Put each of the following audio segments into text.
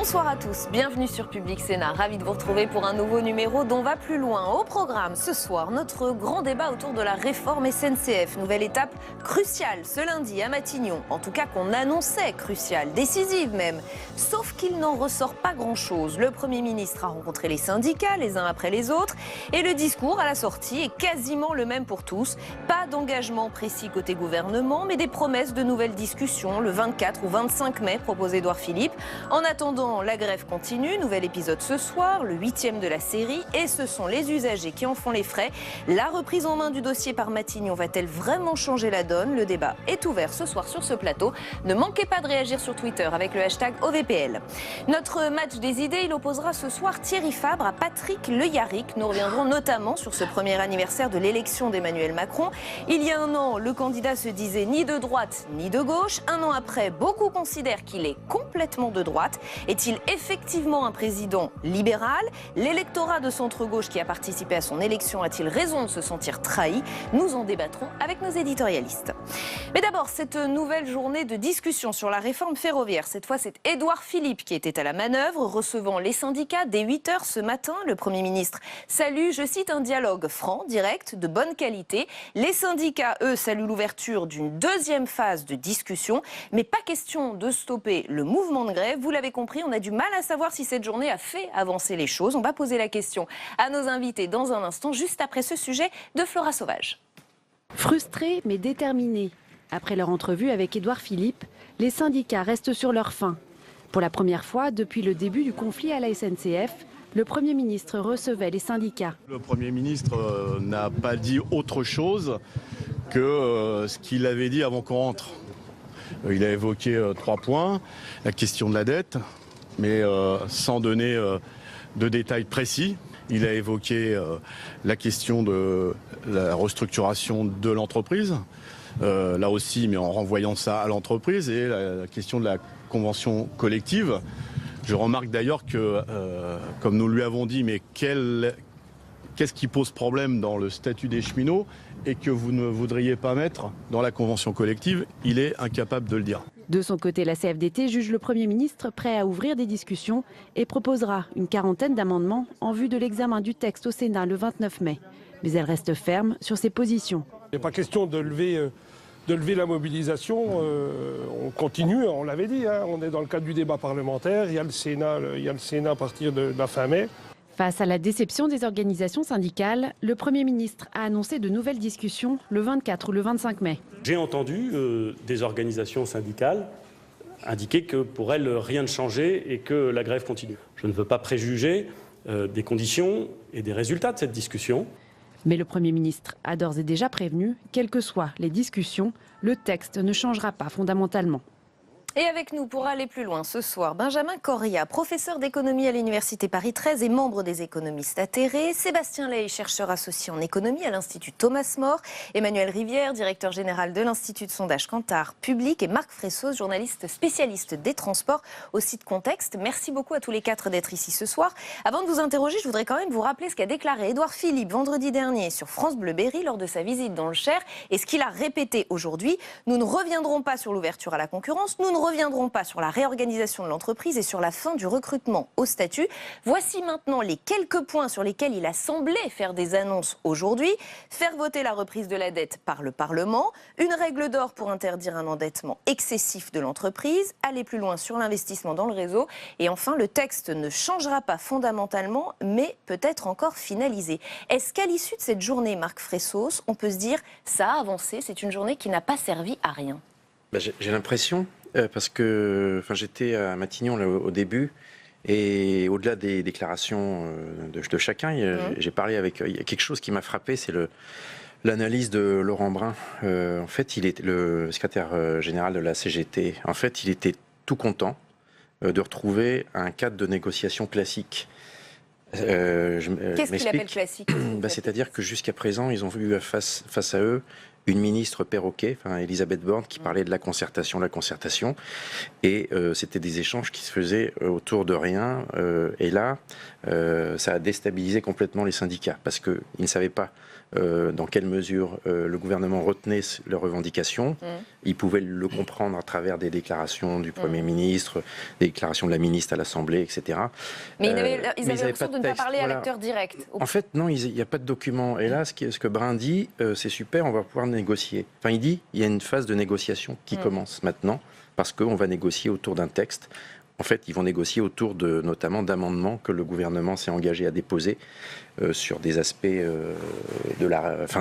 Bonsoir à tous, bienvenue sur Public Sénat. Ravi de vous retrouver pour un nouveau numéro d'On va plus loin. Au programme ce soir, notre grand débat autour de la réforme SNCF. Nouvelle étape cruciale ce lundi à Matignon. En tout cas qu'on annonçait cruciale, décisive même. Sauf qu'il n'en ressort pas grand-chose. Le Premier ministre a rencontré les syndicats les uns après les autres. Et le discours à la sortie est quasiment le même pour tous. Pas d'engagement précis côté gouvernement, mais des promesses de nouvelles discussions le 24 ou 25 mai, propose Édouard Philippe. En attendant, la grève continue, nouvel épisode ce soir, le 8e de la série, et ce sont les usagers qui en font les frais. La reprise en main du dossier par Matignon va-t-elle vraiment changer la donne? Le débat est ouvert ce soir sur ce plateau. Ne manquez pas de réagir sur Twitter avec le hashtag OVPL. Notre match des idées, il opposera ce soir Thierry Fabre à Patrick Le Yarrick. Nous reviendrons notamment sur ce premier anniversaire de l'élection d'Emmanuel Macron. Il y a un an, le candidat se disait ni de droite ni de gauche. Un an après, beaucoup considèrent qu'il est complètement de droite. Est-il effectivement un président libéral? L'électorat de centre-gauche qui a participé à son élection a-t-il raison de se sentir trahi? Nous en débattrons avec nos éditorialistes. Mais d'abord, cette nouvelle journée de discussion sur la réforme ferroviaire. Cette fois, c'est Édouard Philippe qui était à la manœuvre, recevant les syndicats dès 8h ce matin. Le Premier ministre salue, je cite, un dialogue franc, direct, de bonne qualité. Les syndicats, eux, saluent l'ouverture d'une deuxième phase de discussion. Mais pas question de stopper le mouvement de grève. Vous l'avez compris, on a du mal à savoir si cette journée a fait avancer les choses. On va poser la question à nos invités dans un instant, juste après ce sujet de Flora Sauvage. Frustrés mais déterminés. Après leur entrevue avec Édouard Philippe, les syndicats restent sur leur faim. Pour la première fois depuis le début du conflit à la SNCF, le Premier ministre recevait les syndicats. Le Premier ministre n'a pas dit autre chose que ce qu'il avait dit avant qu'on rentre. Il a évoqué 3 points, la question de la dette, mais sans donner de détails précis. Il a évoqué la question de la restructuration de l'entreprise, là aussi, mais en renvoyant ça à l'entreprise, et la question de la convention collective. Je remarque d'ailleurs que, comme nous lui avons dit, mais qu'est-ce qui pose problème dans le statut des cheminots et que vous ne voudriez pas mettre dans la convention collective, il est incapable de le dire. De son côté, la CFDT juge le Premier ministre prêt à ouvrir des discussions et proposera une quarantaine d'amendements en vue de l'examen du texte au Sénat le 29 mai. Mais elle reste ferme sur ses positions. Il n'est pas question de lever la mobilisation, on continue, on l'avait dit, hein, on est dans le cadre du débat parlementaire, il y a le Sénat à partir de la fin mai. Face à la déception des organisations syndicales, le Premier ministre a annoncé de nouvelles discussions le 24 ou le 25 mai. J'ai entendu des organisations syndicales indiquer que pour elles, rien ne changeait et que la grève continue. Je ne veux pas préjuger des conditions et des résultats de cette discussion. Mais le Premier ministre a d'ores et déjà prévenu, quelles que soient les discussions, le texte ne changera pas fondamentalement. Et avec nous, pour aller plus loin ce soir, Benjamin Corria, professeur d'économie à l'Université Paris 13 et membre des économistes atterrés, Sébastien Ley, chercheur associé en économie à l'Institut Thomas More, Emmanuel Rivière, directeur général de l'Institut de sondage Kantar Public, et Marc Fressos, journaliste spécialiste des transports au site Contexte. Merci beaucoup à tous les 4 d'être ici ce soir. Avant de vous interroger, je voudrais quand même vous rappeler ce qu'a déclaré Édouard Philippe vendredi dernier sur France Bleu Berry lors de sa visite dans le Cher et ce qu'il a répété aujourd'hui. Nous ne reviendrons pas sur l'ouverture à la concurrence, nous ne reviendrons pas sur la réorganisation de l'entreprise et sur la fin du recrutement au statut. Voici maintenant les quelques points sur lesquels il a semblé faire des annonces aujourd'hui. Faire voter la reprise de la dette par le Parlement, une règle d'or pour interdire un endettement excessif de l'entreprise, aller plus loin sur l'investissement dans le réseau et enfin le texte ne changera pas fondamentalement mais peut-être encore finalisé. Est-ce qu'à l'issue de cette journée, Marc Fressos, on peut se dire ça a avancé, c'est une journée qui n'a pas servi à rien? J'ai l'impression, parce que j'étais à Matignon là, au début, et au-delà des déclarations de chacun, j'ai parlé avec... Il y a quelque chose qui m'a frappé, c'est l'analyse de Laurent Brun. En fait, il est le secrétaire général de la CGT. En fait, il était tout content de retrouver un cadre de négociation classique. Qu'est-ce qu'il appelle classique? C'est-à-dire que jusqu'à présent, ils ont eu face à eux une ministre perroquet, Elisabeth Borne, qui parlait de la concertation, et c'était des échanges qui se faisaient autour de rien, et là, ça a déstabilisé complètement les syndicats, parce qu'ils ne savaient pas dans quelle mesure le gouvernement retenait leurs revendications. Ils pouvaient le comprendre à travers des déclarations du Premier ministre, des déclarations de la ministre à l'Assemblée, etc. Mais ils avaient l'option de ne pas parler à l'acteur direct. En fait, non, il n'y a pas de document. Et là, ce que Brun dit, c'est super, on va pouvoir négocier. Enfin, il dit, il y a une phase de négociation qui commence maintenant, parce qu'on va négocier autour d'un texte. En fait, ils vont négocier autour notamment d'amendements que le gouvernement s'est engagé à déposer sur des aspects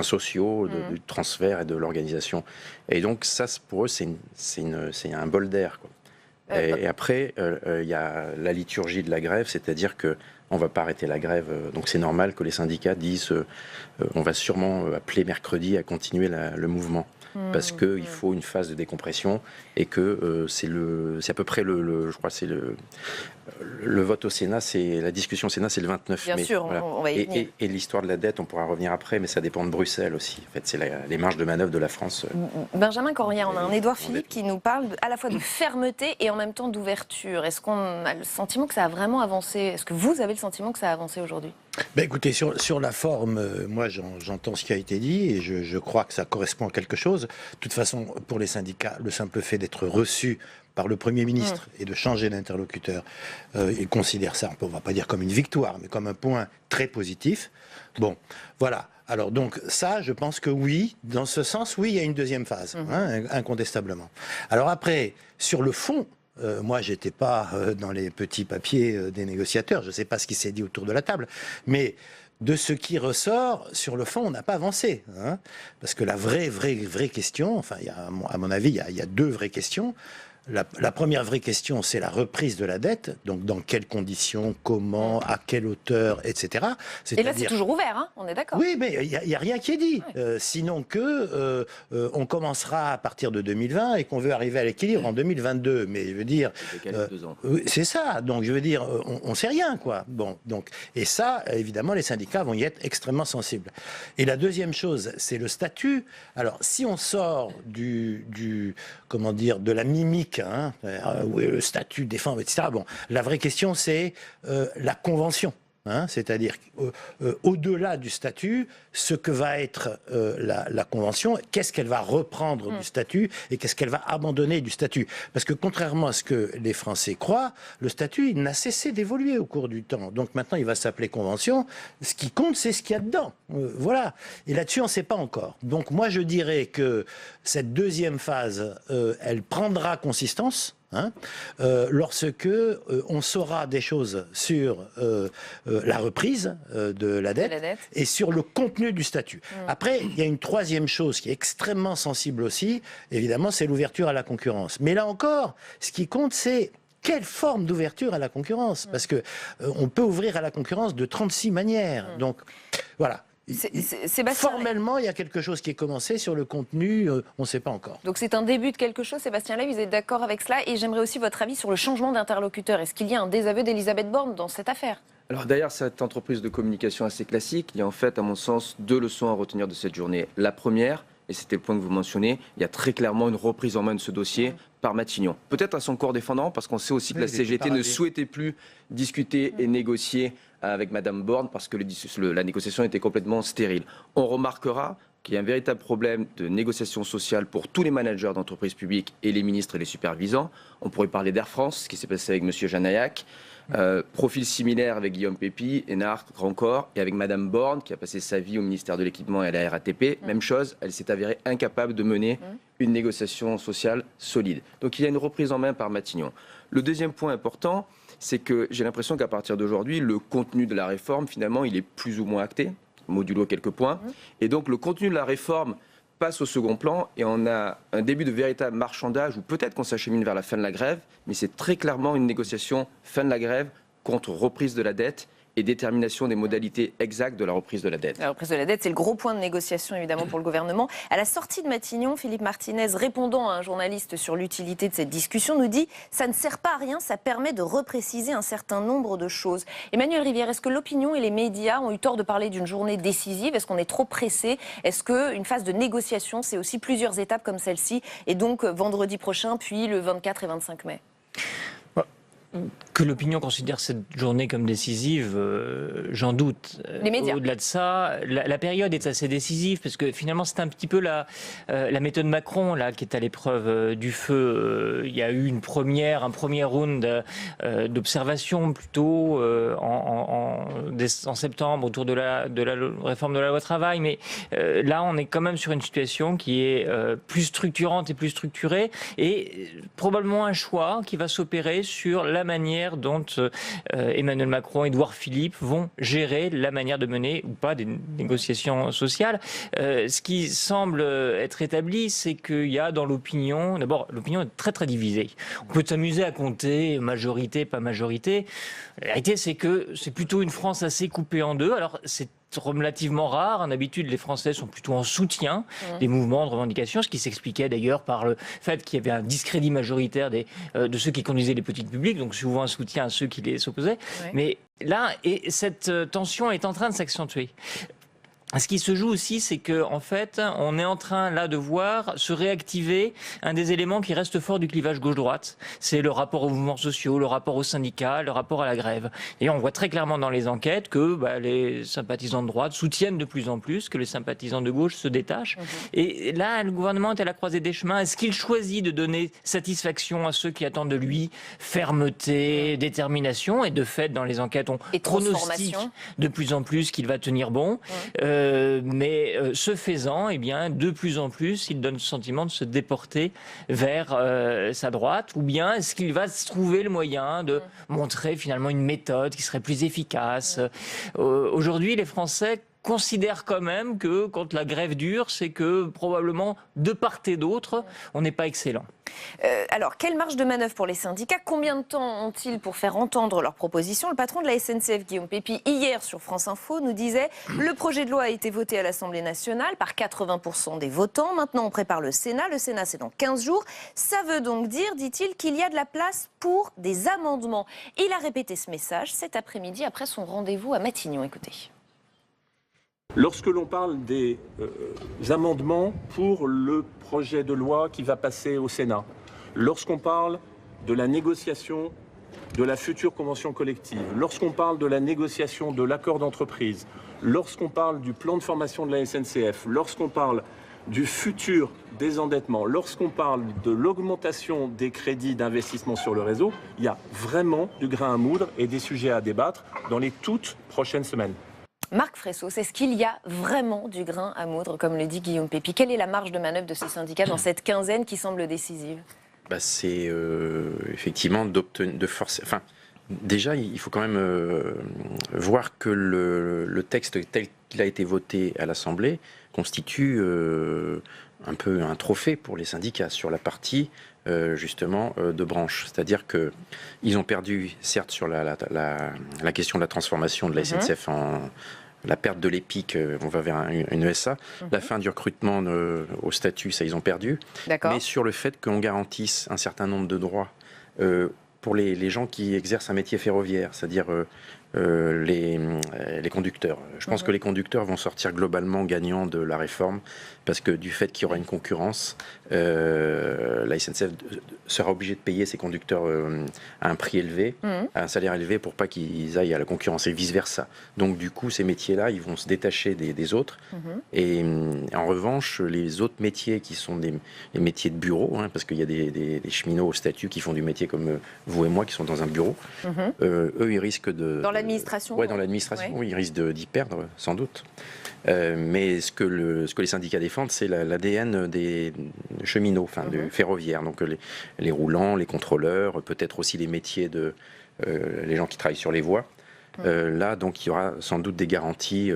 sociaux, du transfert et de l'organisation. Et donc ça, pour eux, c'est un bol d'air, quoi. Et après, il y a la liturgie de la grève, c'est-à-dire que on ne va pas arrêter la grève. Donc c'est normal que les syndicats disent on va sûrement appeler mercredi à continuer le mouvement. Parce qu'il faut une phase de décompression et que c'est à peu près je crois que c'est le vote au Sénat, la discussion au Sénat, c'est le 29 mai. Bien sûr, voilà. on va y venir. Et l'histoire de la dette, on pourra revenir après, mais ça dépend de Bruxelles aussi. En fait, c'est les marges de manœuvre de la France. Benjamin Corrière, on a un Édouard Philippe qui nous parle à la fois de fermeté et en même temps d'ouverture. Est-ce qu'on a le sentiment que ça a vraiment avancé? Est-ce que vous avez le sentiment que ça a avancé aujourd'hui? Écoutez, sur la forme, moi j'entends ce qui a été dit et je crois que ça correspond à quelque chose. De toute façon, pour les syndicats, le simple fait d'être reçu par le Premier ministre et de changer d'interlocuteur, ils considèrent ça, on ne va pas dire comme une victoire, mais comme un point très positif. Bon, voilà. Alors donc ça, je pense que oui, dans ce sens, oui, il y a une deuxième phase, incontestablement. Alors après, sur le fond, moi, j'étais pas dans les petits papiers des négociateurs, je ne sais pas ce qui s'est dit autour de la table, mais de ce qui ressort, sur le fond, on n'a pas avancé. Parce que la vraie question, enfin, à mon avis, il y a deux vraies questions. La première vraie question, c'est la reprise de la dette. Donc, dans quelles conditions, comment, à quelle hauteur, etc. Et là, c'est toujours ouvert, on est d'accord. Oui, mais il n'y a rien qui est dit. Sinon que on commencera à partir de 2020 et qu'on veut arriver à l'équilibre en 2022. Mais je veux dire, c'est ça. Donc, je veux dire, on ne sait rien, quoi. Bon, donc, et ça, évidemment, les syndicats vont y être extrêmement sensibles. Et la deuxième chose, c'est le statut. Alors, si on sort de la mimique, le statut des femmes, etc. Bon, la vraie question, c'est la convention. C'est-à-dire au-delà du statut, ce que va être la convention, qu'est-ce qu'elle va reprendre du statut et qu'est-ce qu'elle va abandonner du statut. Parce que contrairement à ce que les Français croient, le statut il n'a cessé d'évoluer au cours du temps. Donc maintenant il va s'appeler convention. Ce qui compte, c'est ce qu'il y a dedans. Voilà. Et là-dessus, on ne sait pas encore. Donc moi je dirais que cette deuxième phase, elle prendra consistance. Lorsque on saura des choses sur la reprise de la dette et sur le contenu du statut. Après, il y a une troisième chose qui est extrêmement sensible aussi, évidemment, c'est l'ouverture à la concurrence. Mais là encore, ce qui compte, c'est quelle forme d'ouverture à la concurrence. Parce que on peut ouvrir à la concurrence de 36 manières. Donc, voilà. Sébastien, formellement, il y a quelque chose qui est commencé. Sur le contenu, on ne sait pas encore. Donc c'est un début de quelque chose. Sébastien Ley, vous êtes d'accord avec cela? Et j'aimerais aussi votre avis sur le changement d'interlocuteur. Est-ce qu'il y a un désaveu d'Elisabeth Borne dans cette affaire? Alors derrière cette entreprise de communication assez classique, il y a en fait, à mon sens, deux leçons à retenir de cette journée. La première, et c'était le point que vous mentionnez, il y a très clairement une reprise en main de ce dossier par Matignon. Peut-être à son corps défendant, parce qu'on sait aussi que la CGT ne souhaitait plus discuter et négocier avec Madame Borne, parce que la négociation était complètement stérile. On remarquera qu'il y a un véritable problème de négociation sociale pour tous les managers d'entreprises publiques et les ministres et les supervisants. On pourrait parler d'Air France, ce qui s'est passé avec M. Janayac. Profil similaire avec Guillaume Pépi, Hénard, Grand Corps, et avec Madame Borne, qui a passé sa vie au ministère de l'Équipement et à la RATP. Même chose, elle s'est avérée incapable de mener une négociation sociale solide. Donc il y a une reprise en main par Matignon. Le deuxième point important, c'est que j'ai l'impression qu'à partir d'aujourd'hui, le contenu de la réforme, finalement, il est plus ou moins acté, modulo quelques points. Et donc le contenu de la réforme passe au second plan et on a un début de véritable marchandage où peut-être qu'on s'achemine vers la fin de la grève, mais c'est très clairement une négociation fin de la grève contre reprise de la dette et détermination des modalités exactes de la reprise de la dette. La reprise de la dette, c'est le gros point de négociation évidemment pour le gouvernement. À la sortie de Matignon, Philippe Martinez, répondant à un journaliste sur l'utilité de cette discussion, nous dit « ça ne sert pas à rien, ça permet de repréciser un certain nombre de choses ». Emmanuel Rivière, est-ce que l'opinion et les médias ont eu tort de parler d'une journée décisive? Est-ce qu'on est trop pressé? Est-ce qu'une phase de négociation, c'est aussi plusieurs étapes comme celle-ci, et donc vendredi prochain, puis le 24 et 25 mai? Que l'opinion considère cette journée comme décisive, j'en doute. Les médias. Au-delà de ça, la période est assez décisive parce que finalement c'est un petit peu la méthode Macron là qui est à l'épreuve du feu. Il y a eu un premier round d'observation plutôt en septembre autour de la réforme de la loi travail, mais là on est quand même sur une situation qui est plus structurante et plus structurée et probablement un choix qui va s'opérer sur la manière dont Emmanuel Macron et Édouard Philippe vont gérer la manière de mener ou pas des négociations sociales. Ce qui semble être établi, c'est qu'il y a dans l'opinion, d'abord l'opinion est très très divisée. On peut s'amuser à compter majorité, pas majorité. La réalité c'est que c'est plutôt une France assez coupée en deux. Alors c'est relativement rare. En habitude, les Français sont plutôt en soutien des mouvements de revendication, ce qui s'expliquait d'ailleurs par le fait qu'il y avait un discrédit majoritaire de ceux qui conduisaient les politiques publiques, donc souvent un soutien à ceux qui les opposaient. Ouais. Mais là, cette tension est en train de s'accentuer. Ce qui se joue aussi, c'est que en fait, on est en train là de voir se réactiver un des éléments qui reste fort du clivage gauche-droite. C'est le rapport aux mouvements sociaux, le rapport aux syndicats, le rapport à la grève. Et on voit très clairement dans les enquêtes que les sympathisants de droite soutiennent de plus en plus, que les sympathisants de gauche se détachent. Et là, le gouvernement est à la croisée des chemins. Est-ce qu'il choisit de donner satisfaction à ceux qui attendent de lui fermeté, détermination? Et de fait, dans les enquêtes, on pronostique de plus en plus qu'il va tenir bon. Mais ce faisant, eh bien, de plus en plus, il donne le sentiment de se déporter vers sa droite, ou bien est-ce qu'il va trouver le moyen de montrer finalement une méthode qui serait plus efficace? Aujourd'hui, les Français considère quand même que quand la grève dure, c'est que probablement de part et d'autre, on n'est pas excellent. Alors, quelle marge de manœuvre pour les syndicats? Combien de temps ont-ils pour faire entendre leurs propositions? Le patron de la SNCF, Guillaume Pépi, hier sur France Info, nous disait « Le projet de loi a été voté à l'Assemblée nationale par 80% des votants. Maintenant, on prépare le Sénat. Le Sénat, c'est dans 15 jours. Ça veut donc dire, dit-il, qu'il y a de la place pour des amendements. » Il a répété ce message cet après-midi après son rendez-vous à Matignon. Écoutez. Lorsque l'on parle des amendements pour le projet de loi qui va passer au Sénat, lorsqu'on parle de la négociation de la future convention collective, lorsqu'on parle de la négociation de l'accord d'entreprise, lorsqu'on parle du plan de formation de la SNCF, lorsqu'on parle du futur désendettement, lorsqu'on parle de l'augmentation des crédits d'investissement sur le réseau, il y a vraiment du grain à moudre et des sujets à débattre dans les toutes prochaines semaines. Marc Fressos, est-ce qu'il y a vraiment du grain à moudre, comme le dit Guillaume Pépi? Quelle est la marge de manœuvre de ces syndicats dans cette quinzaine qui semble décisive? C'est effectivement de forcer. Enfin, déjà, il faut quand même voir que le texte tel qu'il a été voté à l'Assemblée constitue un peu un trophée pour les syndicats sur la partie justement de branche. C'est-à-dire qu'ils ont perdu, certes, sur la question de la transformation de la SNCF en la perte de l'EPIC, on va vers une ESA. La fin du recrutement au statut, ça, ils ont perdu. Mais sur le fait qu'on garantisse un certain nombre de droits pour les gens qui exercent un métier ferroviaire, c'est-à-dire les conducteurs. Je pense que les conducteurs vont sortir globalement gagnants de la réforme parce que du fait qu'il y aura une concurrence, la SNCF sera obligée de payer ses conducteurs à un prix élevé, à un salaire élevé pour pas qu'ils aillent à la concurrence et vice-versa. Donc du coup, ces métiers-là, ils vont se détacher des autres. Et en revanche, les autres métiers qui sont les métiers de bureau, parce qu'il y a des cheminots au statut qui font du métier comme vous et moi qui sont dans un bureau, eux, ils risquent de... Dans l'administration? Oui, dans l'administration, oui, ils risquent d'y perdre, sans doute. Mais ce que les syndicats défendent, c'est l'ADN des cheminots, des ferroviaires, donc les roulants, les contrôleurs, peut-être aussi les métiers les gens qui travaillent sur les voies. Là, donc, il y aura sans doute des garanties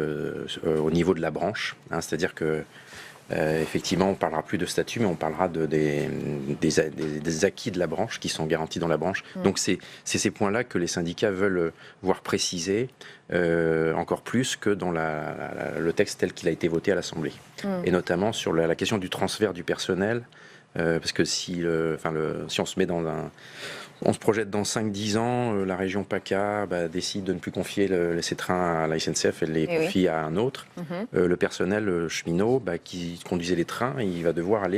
au niveau de la branche, c'est-à-dire que Effectivement, on ne parlera plus de statut, mais on parlera des acquis de la branche qui sont garantis dans la branche. Donc c'est ces points-là que les syndicats veulent voir précisés encore plus que dans le texte tel qu'il a été voté à l'Assemblée. Et notamment sur la question du transfert du personnel, parce que si on se met on se projette dans 5-10 ans, la région PACA décide de ne plus confier ses trains à la SNCF et les confie à un autre. Le personnel cheminot qui conduisait les trains, il va devoir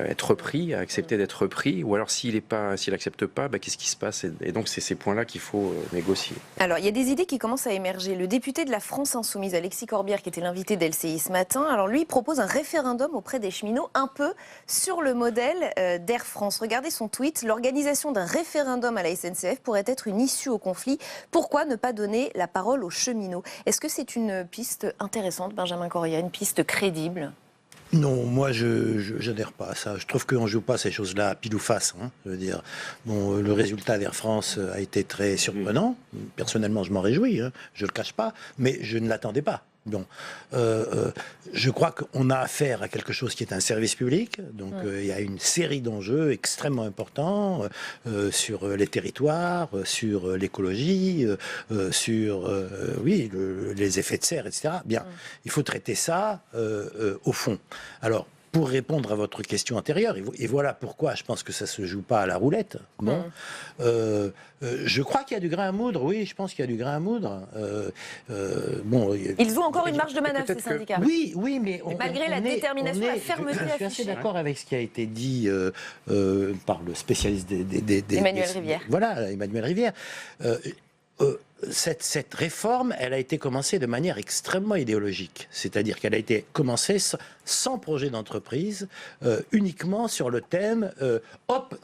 être repris, accepter d'être repris, ou alors s'il n'accepte pas, qu'est-ce qui se passe? Et donc c'est ces points-là qu'il faut négocier. Alors il y a des idées qui commencent à émerger. Le député de la France Insoumise, Alexis Corbière, qui était l'invité d'LCI ce matin, alors lui il propose un référendum auprès des cheminots, un peu sur le modèle d'Air France. Regardez son tweet: l'organisation d'un référendum à la SNCF pourrait être une issue au conflit. Pourquoi ne pas donner la parole aux cheminots? Est-ce que c'est une piste intéressante, Benjamin Corbière, une piste crédible? Non, moi je n'adhère pas à ça. Je trouve qu'on ne joue pas ces choses-là à pile ou face. Je veux dire, le résultat d'Air France a été très surprenant. Personnellement, je m'en réjouis, je ne le cache pas, mais je ne l'attendais pas. Bon, je crois qu'on a affaire à quelque chose qui est un service public, donc il y a une série d'enjeux extrêmement importants sur les territoires, sur l'écologie, sur les effets de serre, etc. Bien, il faut traiter ça au fond. Alors, pour répondre à votre question antérieure, et voilà pourquoi je pense que ça ne se joue pas à la roulette. Bon, je crois qu'il y a du grain à moudre, oui, je pense qu'il y a du grain à moudre. Ils ont encore une marge de manœuvre, ces syndicats. Oui, mais malgré la détermination, la fermeté affichée. Je suis assez d'accord avec ce qui a été dit par le spécialiste Emmanuel Rivière. Voilà, Emmanuel Rivière. Cette réforme, elle a été commencée de manière extrêmement idéologique. C'est-à-dire qu'elle a été commencée sans projet d'entreprise, uniquement sur le thème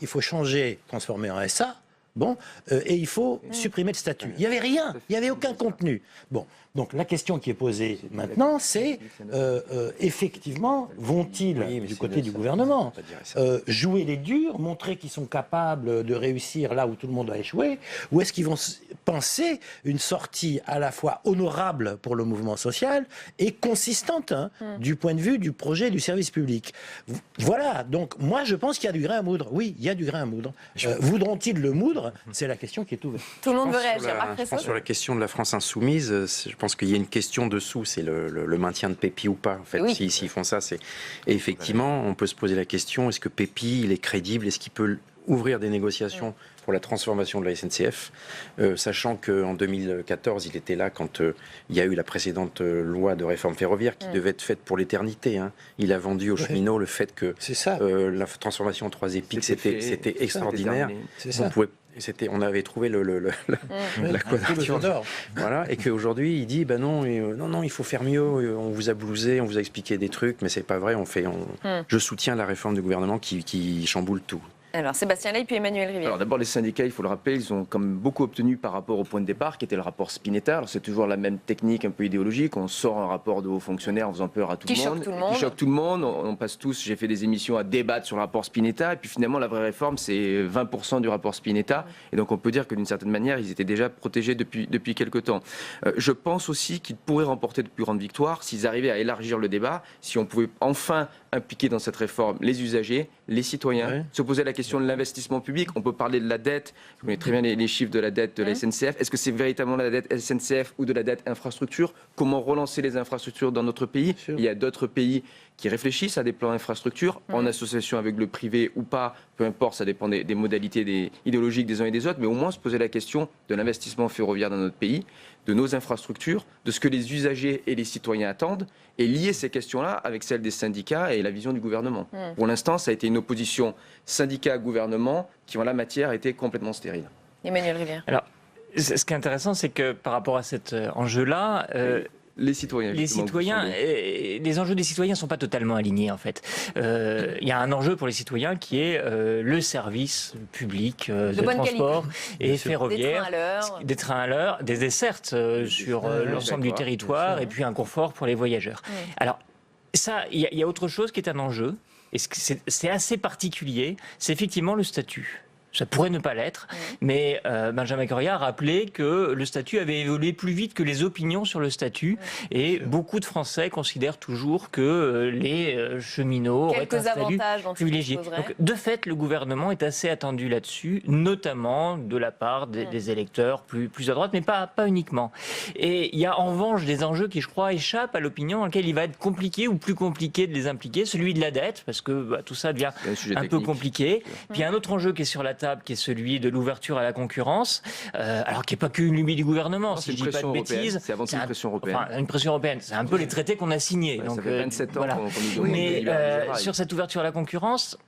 il faut changer, transformer en SA. Bon, et il faut supprimer le statut. Il n'y avait rien, il n'y avait aucun contenu. Bon, donc la question qui est posée maintenant, c'est effectivement, vont-ils, du côté du gouvernement, jouer les durs, montrer qu'ils sont capables de réussir là où tout le monde a échoué, ou est-ce qu'ils vont penser une sortie à la fois honorable pour le mouvement social et consistante du point de vue du projet du service public? Voilà, donc moi je pense qu'il y a du grain à moudre. Oui, il y a du grain à moudre. Voudront-ils le moudre? C'est la question qui est ouverte. Tout le monde veut réagir. Je pense sur la question de la France insoumise, je pense qu'il y a une question dessous, c'est le maintien de Pépi ou pas. En fait, s'ils font ça, c'est... Et effectivement, on peut se poser la question, est-ce que Pépi, il est crédible? Est-ce qu'il peut ouvrir des négociations pour la transformation de la SNCF, sachant qu'en 2014, il était là quand il y a eu la précédente loi de réforme ferroviaire qui devait être faite pour l'éternité. Il a vendu aux cheminots le fait que la transformation en 3 épiques, c'était extraordinaire. On avait trouvé la quadrature d'or. Voilà, et qu'aujourd'hui, il dit non, il faut faire mieux, on vous a blousé, on vous a expliqué des trucs, mais c'est pas vrai, je soutiens la réforme du gouvernement qui chamboule tout. Alors, Sébastien Ley, puis Emmanuel Rivière. Alors d'abord, les syndicats, il faut le rappeler, ils ont quand même beaucoup obtenu par rapport au point de départ, qui était le rapport Spinetta. Alors c'est toujours la même technique un peu idéologique. On sort un rapport de hauts fonctionnaires en faisant peur à tout le monde. Qui choque tout le monde. On passe tous, j'ai fait des émissions à débattre sur le rapport Spinetta. Et puis finalement, la vraie réforme, c'est 20% du rapport Spinetta. Et donc on peut dire que d'une certaine manière, ils étaient déjà protégés depuis quelques temps. Je pense aussi qu'ils pourraient remporter de plus grandes victoires s'ils arrivaient à élargir le débat, si on pouvait enfin impliquer dans cette réforme les usagers, les citoyens, se poser la question de l'investissement public. On peut parler de la dette, je connais très bien les chiffres de la dette de la SNCF. Est-ce que c'est véritablement la dette SNCF ou de la dette infrastructure? Comment relancer les infrastructures dans notre pays? Il y a d'autres pays qui réfléchissent à des plans infrastructures, en association avec le privé ou pas, peu importe, ça dépend des modalités idéologiques des uns et des autres, mais au moins se poser la question de l'investissement ferroviaire dans notre pays, de nos infrastructures, de ce que les usagers et les citoyens attendent, et lier ces questions-là avec celles des syndicats et la vision du gouvernement. Pour l'instant, ça a été une opposition syndicat-gouvernement qui, en la matière, était complètement stérile. Emmanuel Rivière. Alors, ce qui est intéressant, c'est que par rapport à cet enjeu-là... les citoyens, les enjeux des citoyens ne sont pas totalement alignés en fait. Il y a un enjeu pour les citoyens qui est le service public de transport et ferroviaire, des trains à l'heure, des dessertes sur l'ensemble du territoire et puis un confort pour les voyageurs. Alors ça, il y a autre chose qui est un enjeu et c'est assez particulier, c'est effectivement le statut. Ça pourrait ne pas l'être, mais Benjamin Corriat a rappelé que le statut avait évolué plus vite que les opinions sur le statut, et beaucoup de Français considèrent toujours que les cheminots auraient un statut privilégié. Donc, de fait, le gouvernement est assez attendu là-dessus, notamment de la part des électeurs plus à droite, mais pas uniquement. Et il y a en revanche des enjeux qui, je crois, échappent à l'opinion, dans lesquels il va être compliqué ou plus compliqué de les impliquer. Celui de la dette, parce que tout ça devient un peu compliqué. Puis il y a un autre enjeu qui est sur la table, qui est celui de l'ouverture à la concurrence, alors qui n'est pas qu'une lubie du gouvernement, si je ne dis pas de bêtises. C'est avant tout une pression européenne. Enfin, une pression européenne, c'est un peu les traités qu'on a signés. Ouais, donc, ça fait 27 ans qu'on nous demande mais sur cette ouverture à la concurrence,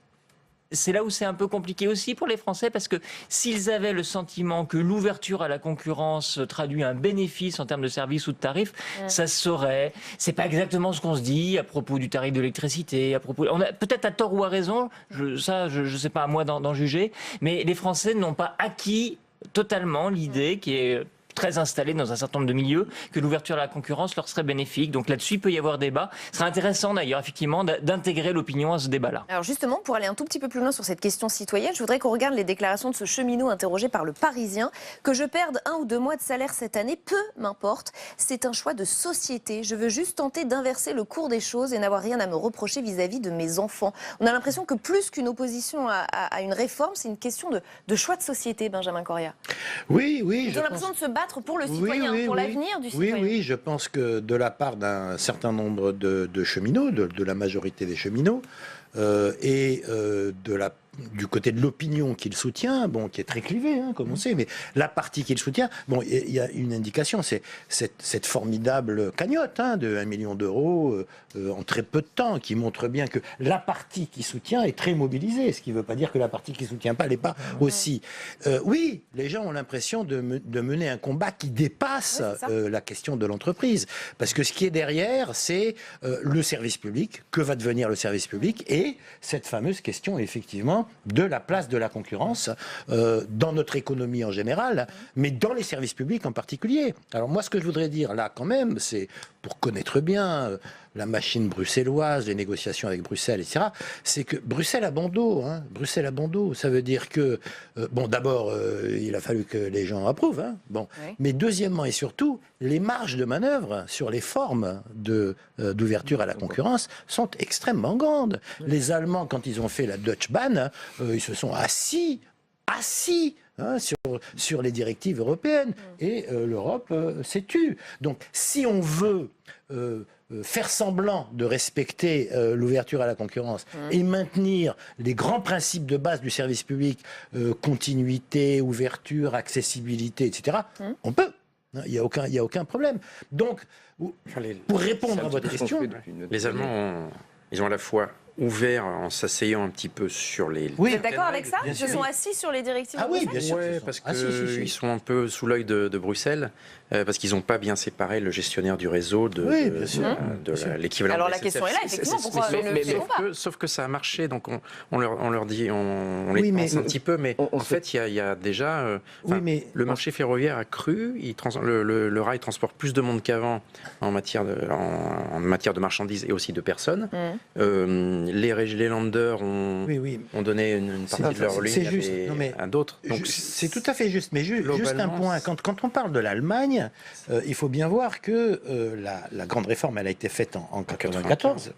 c'est là où c'est un peu compliqué aussi pour les Français, parce que s'ils avaient le sentiment que l'ouverture à la concurrence traduit un bénéfice en termes de services ou de tarifs, ça se saurait. C'est pas exactement ce qu'on se dit à propos du tarif de l'électricité, à propos. On a peut-être à tort ou à raison, je sais pas à moi d'en juger, mais les Français n'ont pas acquis totalement l'idée qui est très installés dans un certain nombre de milieux, que l'ouverture à la concurrence leur serait bénéfique. Donc là-dessus, il peut y avoir débat. Ce serait intéressant d'ailleurs, effectivement, d'intégrer l'opinion à ce débat-là. Alors justement, pour aller un tout petit peu plus loin sur cette question citoyenne, je voudrais qu'on regarde les déclarations de ce cheminot interrogé par le Parisien. Que je perde 1 ou 2 mois de salaire cette année, peu m'importe. C'est un choix de société. Je veux juste tenter d'inverser le cours des choses et n'avoir rien à me reprocher vis-à-vis de mes enfants. On a l'impression que plus qu'une opposition à une réforme, c'est une question de choix de société, Benjamin Corriat. Oui. Ils ont l'impression de se battre pour le citoyen, pour l'avenir du citoyen. Oui, je pense que de la part d'un certain nombre de cheminots, de la majorité des cheminots, et du côté de l'opinion qu'il soutient, qui est très clivée, comme on sait, mais la partie qu'il soutient, il y a une indication, c'est cette formidable cagnotte de 1 million d'euros en très peu de temps, qui montre bien que la partie qui soutient est très mobilisée, ce qui ne veut pas dire que la partie qui ne soutient pas l'est pas aussi. Oui, les gens ont l'impression de mener un combat qui dépasse la question de l'entreprise, parce que ce qui est derrière, c'est le service public, que va devenir le service public, et cette fameuse question, effectivement, de la place de la concurrence dans notre économie en général, mais dans les services publics en particulier. Alors moi, ce que je voudrais dire là, quand même, c'est pour connaître bien la machine bruxelloise, les négociations avec Bruxelles, etc., c'est que Bruxelles a bon dos. Bruxelles a bon dos. Ça veut dire que, d'abord, il a fallu que les gens approuvent. Mais deuxièmement et surtout, les marges de manœuvre sur les formes d'ouverture à la concurrence sont extrêmement grandes. Les Allemands, quand ils ont fait la Deutsche Bahn, ils se sont assis sur les directives européennes, et l'Europe s'est tue. Donc si on veut faire semblant de respecter l'ouverture à la concurrence et maintenir les grands principes de base du service public, continuité, ouverture, accessibilité, etc., on peut. Il n'y a aucun problème. Donc, pour répondre à votre question... Les Allemands, ils ont à la fois ouvert en s'asseyant un petit peu sur les... Vous êtes d'accord avec ça? Ils se sont assis sur les directives de Bruxelles? Bien sûr. Oui, parce qu'ils sont un peu sous l'œil de Bruxelles, parce qu'ils n'ont pas bien séparé le gestionnaire du réseau de l'équivalent. Alors la question est là, effectivement, pourquoi sauf que ça a marché, donc on leur dit, on les pense un petit peu, mais en fait, il y a déjà... le marché ferroviaire a cru, le rail transporte plus de monde qu'avant en matière de marchandises et aussi de personnes. Les landers ont donné une partie de leur ligne à d'autres. C'est tout à fait juste. Mais juste un point. Quand on parle de l'Allemagne, il faut bien voir que la grande réforme, elle a été faite en 1994.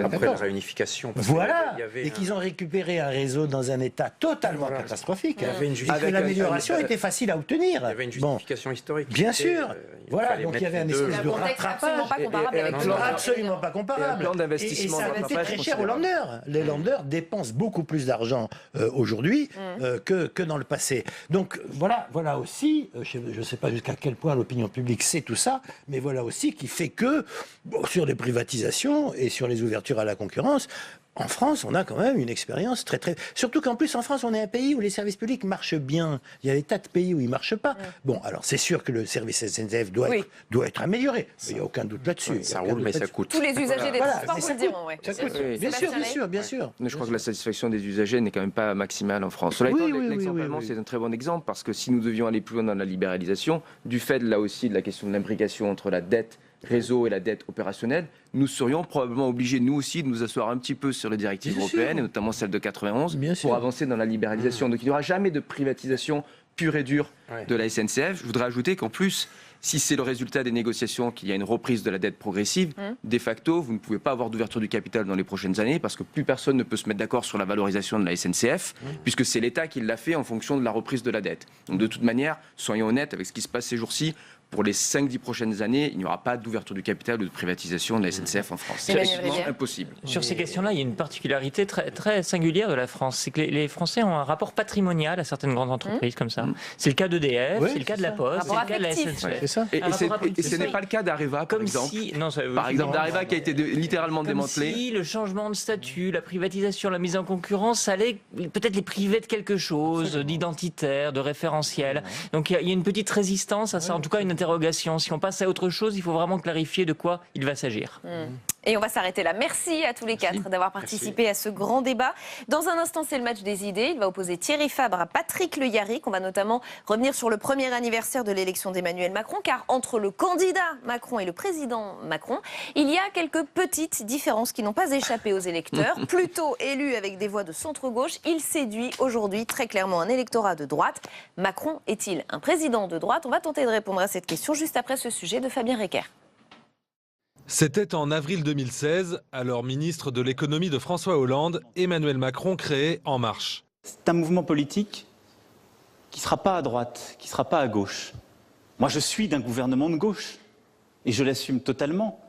Après la réunification. Voilà. Et qu'ils ont récupéré un réseau dans un état totalement catastrophique. Et que l'amélioration était facile à obtenir. Il y avait une justification historique. Bien sûr. Voilà. Donc il y avait un espèce de rattrapage. Absolument pas comparable. Un plan d'investissement. Et ça a coûté très cher aux landers. Les landers dépensent beaucoup plus d'argent aujourd'hui que dans le passé. Donc voilà aussi, je ne sais pas jusqu'à quel point l'opinion publique sait tout ça, mais voilà aussi qui fait que sur les privatisations et sur les ouvertures à la concurrence, en France, on a quand même une expérience très... Surtout qu'en plus, en France, on est un pays où les services publics marchent bien. Il y a des tas de pays où ils ne marchent pas. Bon, alors c'est sûr que le service SNCF doit être amélioré. Il n'y a aucun doute là-dessus. Ça roule, mais ça coûte. Tous les usagers des transports vous le diront. Ça coûte. Bien sûr. Mais je crois que la satisfaction des usagers n'est quand même pas maximale en France. L'exemple allemand, c'est un très bon exemple, parce que si nous devions aller plus loin dans la libéralisation, du fait là aussi de la question de l'imbrication entre la dette réseau et la dette opérationnelle, nous serions probablement obligés, nous aussi, de nous asseoir un petit peu sur les directives européennes, et notamment celle de 91, pour avancer dans la libéralisation. Donc il n'y aura jamais de privatisation pure et dure de la SNCF. Je voudrais ajouter qu'en plus, si c'est le résultat des négociations qu'il y a une reprise de la dette progressive, de facto, vous ne pouvez pas avoir d'ouverture du capital dans les prochaines années parce que plus personne ne peut se mettre d'accord sur la valorisation de la SNCF puisque c'est l'État qui l'a fait en fonction de la reprise de la dette. Donc de toute manière, soyons honnêtes avec ce qui se passe ces jours-ci. Pour les 5-10 prochaines années, il n'y aura pas d'ouverture du capital ou de privatisation de la SNCF en France. C'est absolument impossible. Sur ces questions-là, il y a une particularité très, très singulière de la France. C'est que les Français ont un rapport patrimonial à certaines grandes entreprises comme ça. C'est le cas d'EDF, c'est le cas de la Poste, c'est le cas de la SNCF. C'est ça. Et ce n'est pas le cas d'Areva, par exemple. Par exemple, d'Areva qui a été littéralement démantelé. Si le changement de statut, la privatisation, la mise en concurrence allait peut-être les priver de quelque chose, d'identitaire, de référentiel. Donc il y a une petite résistance à ça, en tout cas une interrogation. Si on passe à autre chose, il faut vraiment clarifier de quoi il va s'agir. Et on va s'arrêter là. Merci à tous les quatre d'avoir participé à ce grand débat. Dans un instant, c'est le match des idées. Il va opposer Thierry Fabre à Patrick Le Yarrick. On va notamment revenir sur le premier anniversaire de l'élection d'Emmanuel Macron, car entre le candidat Macron et le président Macron, il y a quelques petites différences qui n'ont pas échappé aux électeurs. Plutôt élu avec des voix de centre-gauche, il séduit aujourd'hui très clairement un électorat de droite. Macron est-il un président de droite? On va tenter de répondre à cette question juste après ce sujet de Fabien Recker. C'était en avril 2016, alors ministre de l'économie de François Hollande, Emmanuel Macron créait En Marche. C'est un mouvement politique qui ne sera pas à droite, qui ne sera pas à gauche. Moi, je suis d'un gouvernement de gauche et je l'assume totalement,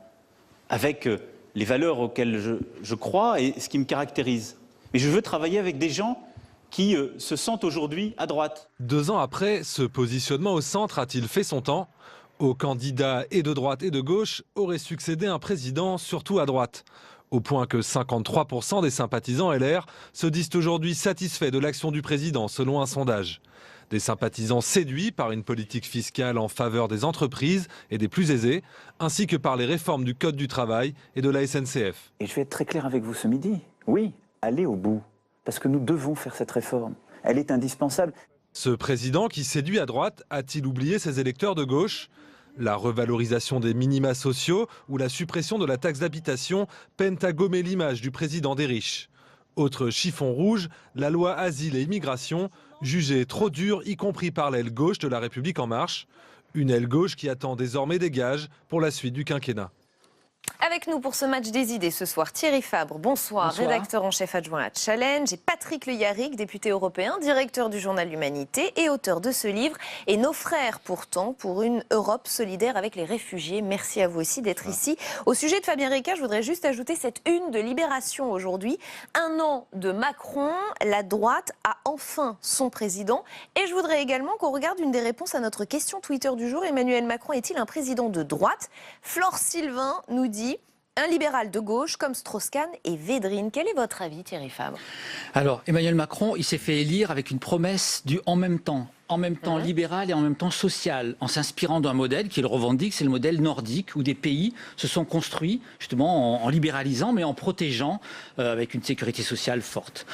avec les valeurs auxquelles je crois et ce qui me caractérise. Mais je veux travailler avec des gens qui se sentent aujourd'hui à droite. 2 ans après, ce positionnement au centre a-t-il fait son temps ? Aux candidats et de droite et de gauche aurait succédé un président surtout à droite. Au point que 53% des sympathisants LR se disent aujourd'hui satisfaits de l'action du président selon un sondage. Des sympathisants séduits par une politique fiscale en faveur des entreprises et des plus aisés, ainsi que par les réformes du Code du travail et de la SNCF. Et je vais être très clair avec vous ce midi. Oui, allez au bout, parce que nous devons faire cette réforme. Elle est indispensable. Ce président qui séduit à droite a-t-il oublié ses électeurs de gauche ? La revalorisation des minima sociaux ou la suppression de la taxe d'habitation peinent à gommer l'image du président des riches. Autre chiffon rouge, la loi Asile et Immigration, jugée trop dure, y compris par l'aile gauche de La République En Marche. Une aile gauche qui attend désormais des gages pour la suite du quinquennat. Avec nous pour ce match des idées ce soir, Thierry Fabre, bonsoir, rédacteur en chef adjoint à Challenge, et Patrick Le Yarrick, député européen, directeur du journal L'Humanité et auteur de ce livre, et nos frères pourtant pour une Europe solidaire avec les réfugiés. Merci à vous aussi d'être ici. Au sujet de Fabien Recker, je voudrais juste ajouter cette une de Libération aujourd'hui. 1 an de Macron, la droite a enfin son président. Et je voudrais également qu'on regarde une des réponses à notre question Twitter du jour. Emmanuel Macron est-il un président de droite? Flore Sylvain nous dit un libéral de gauche comme Strauss-Kahn et Védrine. Quel est votre avis, Thierry Fabre? Alors, Emmanuel Macron, il s'est fait élire avec une promesse du en même temps libéral et en même temps social, en s'inspirant d'un modèle qu'il revendique, c'est le modèle nordique, où des pays se sont construits justement en libéralisant, mais en protégeant avec une sécurité sociale forte.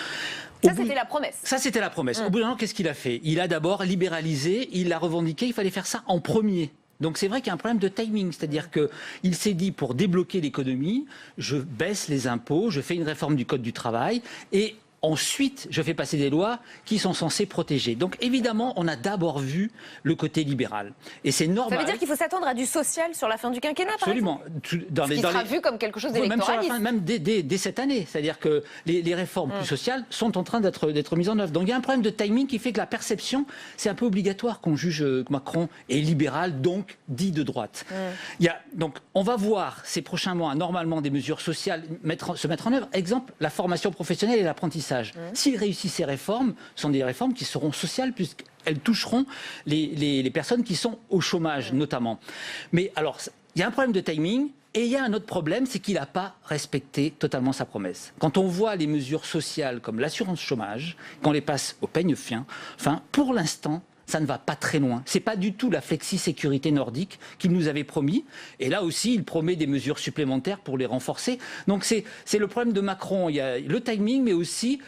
Ça, c'était la promesse. Ça, c'était la promesse. Au bout d'un an, qu'est-ce qu'il a fait? Il a d'abord libéralisé, il l'a revendiqué, il fallait faire ça en premier. Donc c'est vrai qu'il y a un problème de timing, c'est-à-dire qu'il s'est dit pour débloquer l'économie, je baisse les impôts, je fais une réforme du Code du travail et ensuite je fais passer des lois qui sont censées protéger. Donc évidemment, on a d'abord vu le côté libéral. Et c'est normal. Ça veut dire qu'il faut s'attendre à du social sur la fin du quinquennat, par exemple ? Absolument. Ce qui sera vu comme quelque chose d'électoraliste. Même dès cette année. C'est-à-dire que les réformes plus sociales sont en train d'être mises en œuvre. Donc il y a un problème de timing qui fait que la perception, c'est un peu obligatoire qu'on juge que Macron est libéral, donc dit de droite. Donc on va voir ces prochains mois, normalement, des mesures sociales se mettre en œuvre. Exemple, la formation professionnelle et l'apprentissage. S'il réussit ces réformes, ce sont des réformes qui seront sociales puisqu'elles toucheront les personnes qui sont au chômage notamment. Mais alors, il y a un problème de timing. Et il y a un autre problème, c'est qu'il n'a pas respecté totalement sa promesse. Quand on voit les mesures sociales comme l'assurance chômage, qu'on les passe au peigne fin, pour l'instant, ça ne va pas très loin. Ce n'est pas du tout la flexi-sécurité nordique qu'il nous avait promis. Et là aussi, il promet des mesures supplémentaires pour les renforcer. Donc c'est le problème de Macron. Il y a le timing, mais aussi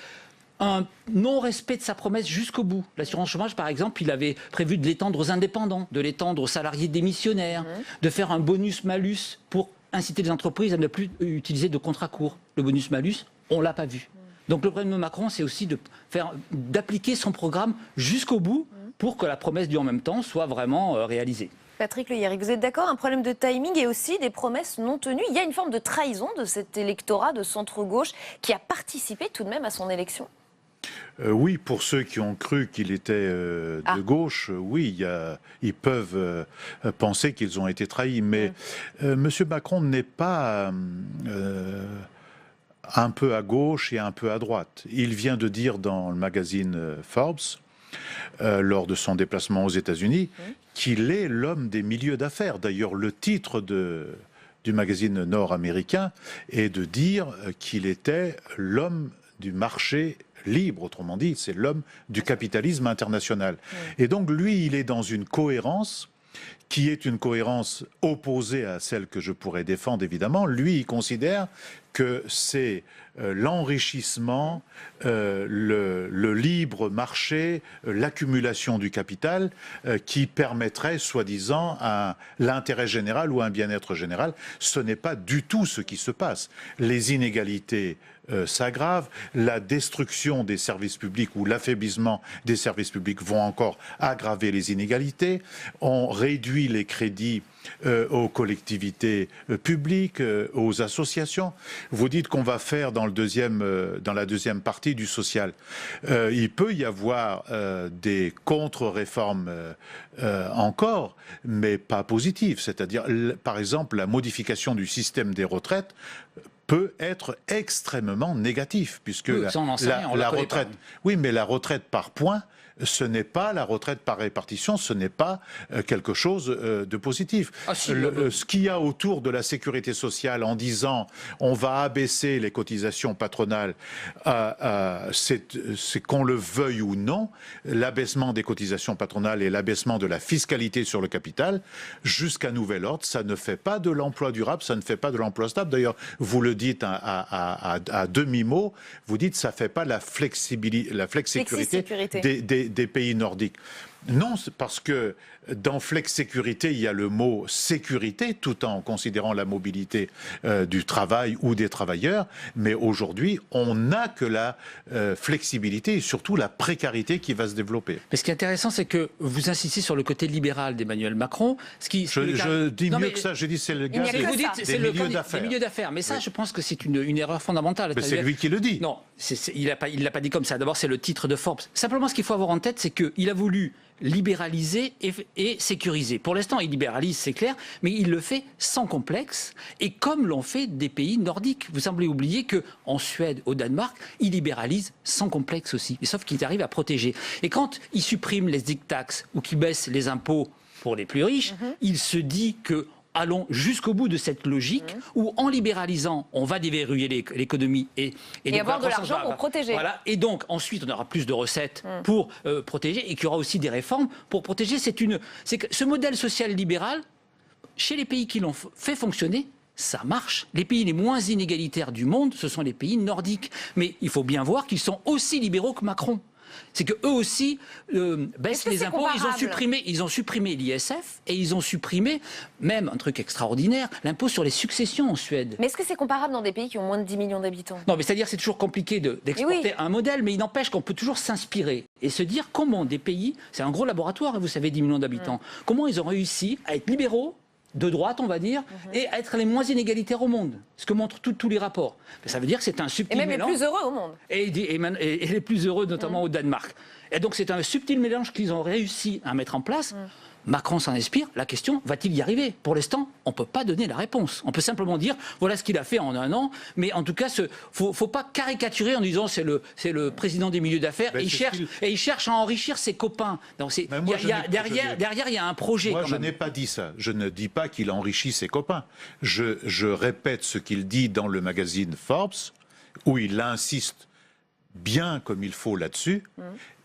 un non-respect de sa promesse jusqu'au bout. L'assurance chômage, par exemple, il avait prévu de l'étendre aux indépendants, de l'étendre aux salariés démissionnaires, de faire un bonus-malus pour inciter les entreprises à ne plus utiliser de contrats courts. Le bonus-malus, on ne l'a pas vu. Donc le problème de Macron, c'est aussi d'appliquer son programme jusqu'au bout pour que la promesse du en même temps soit vraiment réalisée. Patrick Le Hiérec, vous êtes d'accord? Un problème de timing et aussi des promesses non tenues. Il y a une forme de trahison de cet électorat de centre-gauche qui a participé tout de même à son élection. Oui, pour ceux qui ont cru qu'il était de gauche, oui, ils peuvent penser qu'ils ont été trahis. Mais M. Macron n'est pas un peu à gauche et un peu à droite. Il vient de dire dans le magazine Forbes, lors de son déplacement aux États-Unis, qu'il est l'homme des milieux d'affaires. D'ailleurs, le titre du magazine nord-américain est de dire qu'il était l'homme du marché libre, autrement dit, c'est l'homme du capitalisme international. Et donc, lui, il est dans une cohérence qui est une cohérence opposée à celle que je pourrais défendre, évidemment. Lui, il considère que c'est l'enrichissement, le libre marché, l'accumulation du capital qui permettrait, soi-disant, l'intérêt général ou un bien-être général. Ce n'est pas du tout ce qui se passe. Les inégalités s'aggravent, la destruction des services publics ou l'affaiblissement des services publics vont encore aggraver les inégalités. On réduit les crédits aux collectivités publiques, aux associations. Vous dites qu'on va faire dans la deuxième partie du social. Il peut y avoir des contre-réformes encore, mais pas positives. C'est-à-dire, par exemple, la modification du système des retraites peut être extrêmement négatif, puisque la retraite, oui, mais la retraite par points, ce n'est pas la retraite par répartition, ce n'est pas quelque chose de positif. Ce qu'il y a autour de la sécurité sociale en disant on va abaisser les cotisations patronales, c'est qu'on le veuille ou non, l'abaissement des cotisations patronales et l'abaissement de la fiscalité sur le capital, jusqu'à nouvel ordre, ça ne fait pas de l'emploi durable, ça ne fait pas de l'emploi stable. D'ailleurs, vous le dites à demi-mot, vous dites ça ne fait pas la flexicurité des pays nordiques. Non, parce que dans flexsécurité, il y a le mot sécurité, tout en considérant la mobilité du travail ou des travailleurs. Mais aujourd'hui, on n'a que la flexibilité et surtout la précarité qui va se développer. Mais ce qui est intéressant, c'est que vous insistez sur le côté libéral d'Emmanuel Macron. Je dis mieux que ça, je dis c'est le gars des milieux d'affaires. Mais ça, je pense que c'est une erreur fondamentale. Mais c'est lui qui le dit. Non, il ne l'a pas dit comme ça. D'abord, c'est le titre de Forbes. Simplement, ce qu'il faut avoir en tête, c'est qu'il a voulu libéraliser et sécuriser. Pour l'instant, il libéralise, c'est clair, mais il le fait sans complexe et comme l'ont fait des pays nordiques. Vous semblez oublier qu'en Suède, au Danemark, il libéralise sans complexe aussi, mais sauf qu'il arrive à protéger. Et quand il supprime les taxes ou qu'il baisse les impôts pour les plus riches, il se dit que allons jusqu'au bout de cette logique où, en libéralisant, on va déverrouiller l'économie et avoir de l'argent pour protéger. Voilà. Et donc, ensuite, on aura plus de recettes pour protéger et qu'il y aura aussi des réformes pour protéger. C'est que ce modèle social libéral, chez les pays qui l'ont fait fonctionner, ça marche. Les pays les moins inégalitaires du monde, ce sont les pays nordiques. Mais il faut bien voir qu'ils sont aussi libéraux que Macron. C'est qu'eux aussi baissent les impôts. Ils ont supprimé l'ISF et ils ont supprimé, même un truc extraordinaire, l'impôt sur les successions en Suède. Mais est-ce que c'est comparable dans des pays qui ont moins de 10 millions d'habitants? Non, mais c'est-à-dire c'est toujours compliqué d'exporter un modèle, mais il n'empêche qu'on peut toujours s'inspirer et se dire comment des pays, c'est un gros laboratoire, vous savez, 10 millions d'habitants, comment ils ont réussi à être libéraux, de droite, on va dire, et à être les moins inégalitaires au monde. Ce que montrent tous les rapports. Mais ça veut dire que c'est un subtil mélange. Et même les plus heureux au monde. Et les plus heureux, notamment au Danemark. Et donc c'est un subtil mélange qu'ils ont réussi à mettre en place. Macron s'en inspire. La question, va-t-il y arriver? Pour l'instant, on ne peut pas donner la réponse. On peut simplement dire, voilà ce qu'il a fait en un an. Mais en tout cas, il ne faut pas caricaturer en disant c'est le président des milieux d'affaires et il cherche à enrichir ses copains. Donc derrière, il y a un projet. Moi, je n'ai pas dit ça. Je ne dis pas qu'il enrichit ses copains. Je répète ce qu'il dit dans le magazine Forbes, où il insiste bien comme il faut là-dessus.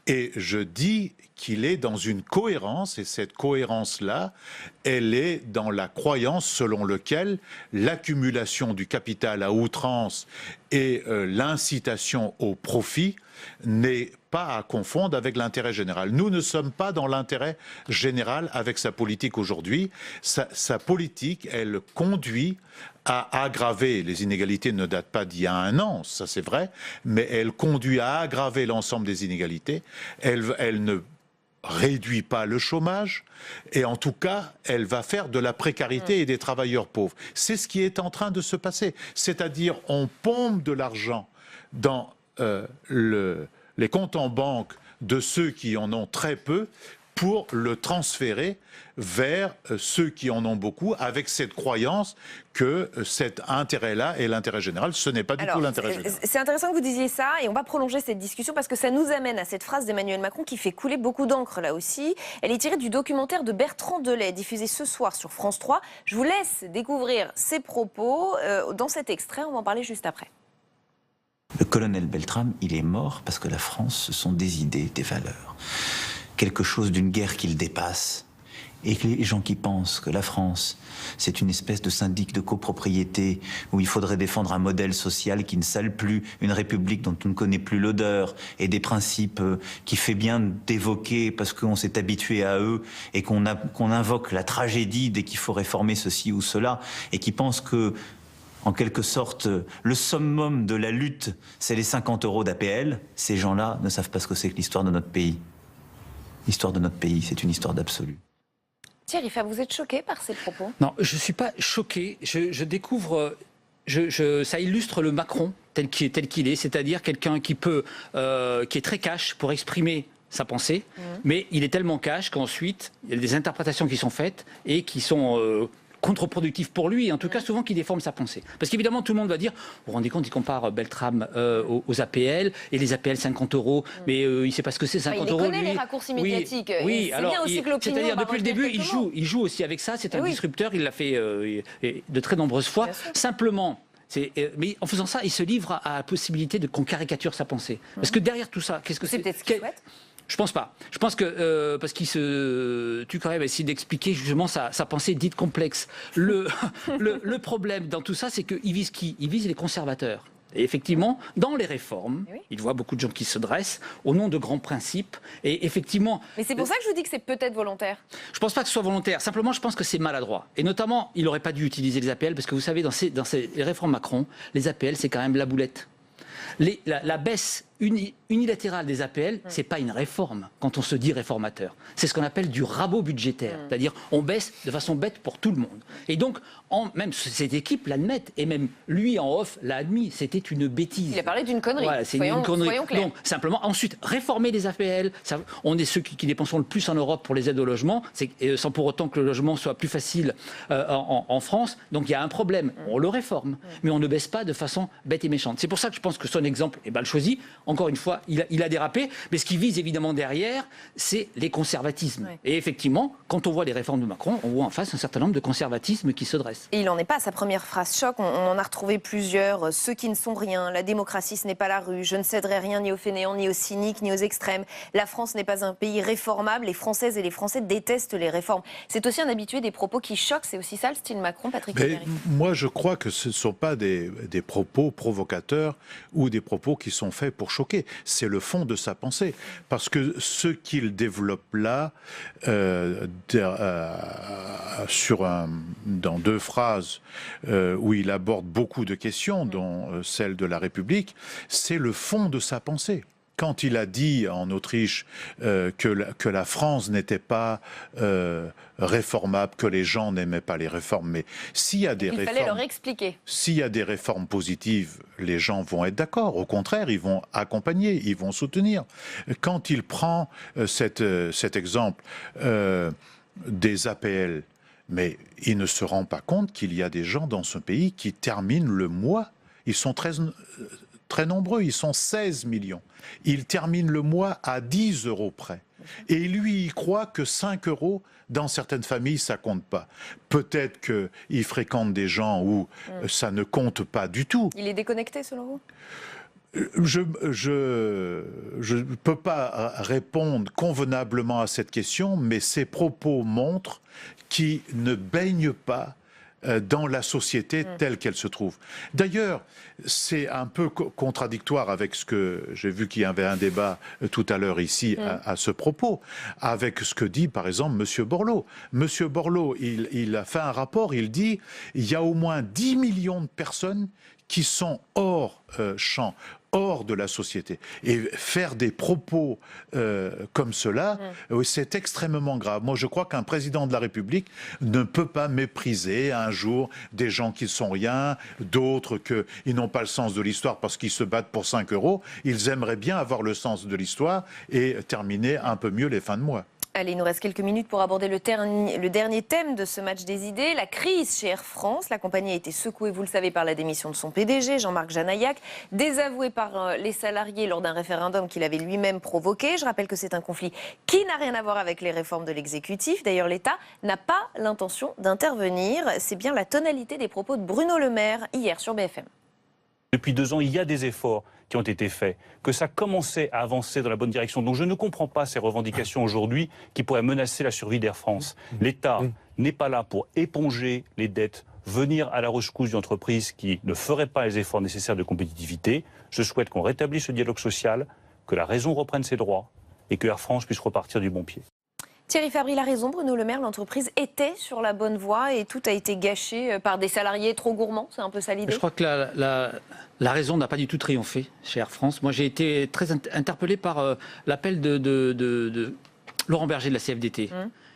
Et je dis qu'il est dans une cohérence, et cette cohérence-là, elle est dans la croyance selon laquelle l'accumulation du capital à outrance et l'incitation au profit n'est pas à confondre avec l'intérêt général. Nous ne sommes pas dans l'intérêt général avec sa politique aujourd'hui. Sa politique, elle conduit à aggraver, les inégalités ne datent pas d'il y a 1 an, ça c'est vrai, mais elle conduit à aggraver l'ensemble des inégalités. Elle ne réduit pas le chômage et en tout cas, elle va faire de la précarité et des travailleurs pauvres. C'est ce qui est en train de se passer. C'est-à-dire, on pompe de l'argent dans les comptes en banque de ceux qui en ont très peu pour le transférer vers ceux qui en ont beaucoup, avec cette croyance que cet intérêt-là est l'intérêt général. Ce n'est pas du tout l'intérêt général. C'est intéressant que vous disiez ça, et on va prolonger cette discussion parce que ça nous amène à cette phrase d'Emmanuel Macron qui fait couler beaucoup d'encre là aussi. Elle est tirée du documentaire de Bertrand Delay, diffusé ce soir sur France 3. Je vous laisse découvrir ses propos dans cet extrait, on va en parler juste après. Le colonel Beltrame, il est mort parce que la France, ce sont des idées, des valeurs. Quelque chose d'une guerre qu'il dépasse. Et que les gens qui pensent que la France, c'est une espèce de syndic de copropriété où il faudrait défendre un modèle social qui ne sale plus, une république dont on ne connaît plus l'odeur et des principes qui fait bien d'évoquer parce qu'on s'est habitué à eux et qu'on invoque la tragédie dès qu'il faut réformer ceci ou cela et qui pensent que, en quelque sorte, le summum de la lutte, c'est les 50 € d'APL, ces gens-là ne savent pas ce que c'est que l'histoire de notre pays. L'histoire de notre pays, c'est une histoire d'absolu. Thierry Fabre, vous êtes choqué par ces propos? Non, je ne suis pas choqué. Je découvre... ça illustre le Macron tel qu'il est, c'est-à-dire quelqu'un qui est très cash pour exprimer sa pensée, mais il est tellement cash qu'ensuite, il y a des interprétations qui sont faites et qui sont... contre-productif pour lui, en tout cas souvent qui déforme sa pensée. Parce qu'évidemment tout le monde va dire, vous vous rendez compte, il compare Beltrame aux APL, et les APL 50 €, mais il ne sait pas ce que c'est 50 €. Il connaît les raccourcis médiatiques. Oui, alors, bien aussi que l'opinion. C'est-à-dire depuis le début, il joue aussi avec ça, c'est un disrupteur, il l'a fait de très nombreuses fois. Simplement, mais en faisant ça, il se livre à la possibilité qu'on caricature sa pensée. Parce que derrière tout ça, qu'est-ce que c'est? C'est peut-être ce qu'il souhaite. Je pense pas. Je pense que parce qu'il se tue quand même à essayer d'expliquer justement sa pensée dite complexe. Le problème dans tout ça, c'est qu'il vise qui? Il vise les conservateurs. Et effectivement, dans les réformes, il voit beaucoup de gens qui se dressent au nom de grands principes. Et effectivement... Mais c'est pour ça que je vous dis que c'est peut-être volontaire. Je ne pense pas que ce soit volontaire. Simplement, je pense que c'est maladroit. Et notamment, il n'aurait pas dû utiliser les APL, parce que vous savez, dans ces réformes Macron, les APL, c'est quand même la boulette. La baisse unilatérale des APL, c'est pas une réforme quand on se dit réformateur. C'est ce qu'on appelle du rabot budgétaire. C'est-à-dire on baisse de façon bête pour tout le monde. Et donc, même cette équipe l'admette, et même lui en off l'a admis, c'était une bêtise. Il a parlé d'une connerie. Voilà, c'est une connerie. Soyons clairs. Donc, simplement, ensuite, réformer les APL. On est ceux qui dépensons le plus en Europe pour les aides au logement, sans pour autant que le logement soit plus facile en France. Donc il y a un problème. On le réforme, mais on ne baisse pas de façon bête et méchante. C'est pour ça que je pense que son exemple est mal choisi. Encore une fois, il a dérapé, mais ce qui vise évidemment derrière, c'est les conservatismes. Et effectivement, quand on voit les réformes de Macron, on voit en face un certain nombre de conservatismes qui se dressent. Et il n'en est pas à sa première phrase choc, on en a retrouvé plusieurs. Ceux qui ne sont rien, la démocratie ce n'est pas la rue, je ne céderai rien ni aux fainéants, ni aux cyniques, ni aux extrêmes. La France n'est pas un pays réformable, les Françaises et les Français détestent les réformes. C'est aussi un habitué des propos qui choquent, c'est aussi ça le style Macron, Patrick Méry. Moi je crois que ce ne sont pas des propos provocateurs ou des propos qui sont faits pour choquer. C'est le fond de sa pensée. Parce que ce qu'il développe là, dans 2 phrases où il aborde beaucoup de questions, dont celle de la République, c'est le fond de sa pensée. Quand il a dit en Autriche que la France n'était pas réformable, que les gens n'aimaient pas les réformes, mais s'il y a des réformes, fallait leur expliquer. S'il y a des réformes positives, les gens vont être d'accord. Au contraire, ils vont accompagner, ils vont soutenir. Quand il prend cet exemple des APL, mais il ne se rend pas compte qu'il y a des gens dans ce pays qui terminent le mois. Ils sont très nombreux, ils sont 16 millions. Ils terminent le mois à 10 € près. Et lui, il croit que 5 € dans certaines familles, ça compte pas. Peut-être qu'il fréquente des gens où ça ne compte pas du tout. Il est déconnecté selon vous ? Je ne peux pas répondre convenablement à cette question, mais ces propos montrent qu'il ne baigne pas dans la société telle qu'elle se trouve. D'ailleurs, c'est un peu contradictoire avec ce que j'ai vu qu'il y avait un débat tout à l'heure ici à ce propos, avec ce que dit par exemple M. Borloo. M. Borloo, il a fait un rapport, il dit il y a au moins 10 millions de personnes qui sont hors champ, hors de la société. Et faire des propos comme cela, c'est extrêmement grave. Moi, je crois qu'un président de la République ne peut pas mépriser un jour des gens qui ne sont rien, d'autres qui n'ont pas le sens de l'histoire parce qu'ils se battent pour 5 €. Ils aimeraient bien avoir le sens de l'histoire et terminer un peu mieux les fins de mois. Allez, il nous reste quelques minutes pour aborder le dernier thème de ce match des idées, la crise chez Air France. La compagnie a été secouée, vous le savez, par la démission de son PDG, Jean-Marc Janaillac, désavoué par les salariés lors d'un référendum qu'il avait lui-même provoqué. Je rappelle que c'est un conflit qui n'a rien à voir avec les réformes de l'exécutif. D'ailleurs, l'État n'a pas l'intention d'intervenir. C'est bien la tonalité des propos de Bruno Le Maire hier sur BFM. Depuis 2 ans, il y a des efforts qui ont été faits, que ça commençait à avancer dans la bonne direction. Donc je ne comprends pas ces revendications aujourd'hui qui pourraient menacer la survie d'Air France. L'État n'est pas là pour éponger les dettes, venir à la rescousse d'entreprises qui ne feraient pas les efforts nécessaires de compétitivité. Je souhaite qu'on rétablisse le dialogue social, que la raison reprenne ses droits et que Air France puisse repartir du bon pied. Thierry Fabry a raison, Bruno Le Maire, l'entreprise était sur la bonne voie et tout a été gâché par des salariés trop gourmands, c'est un peu ça l'idée. Je crois que la raison n'a pas du tout triomphé chez Air France. Moi j'ai été très interpellé par l'appel de Laurent Berger de la CFDT.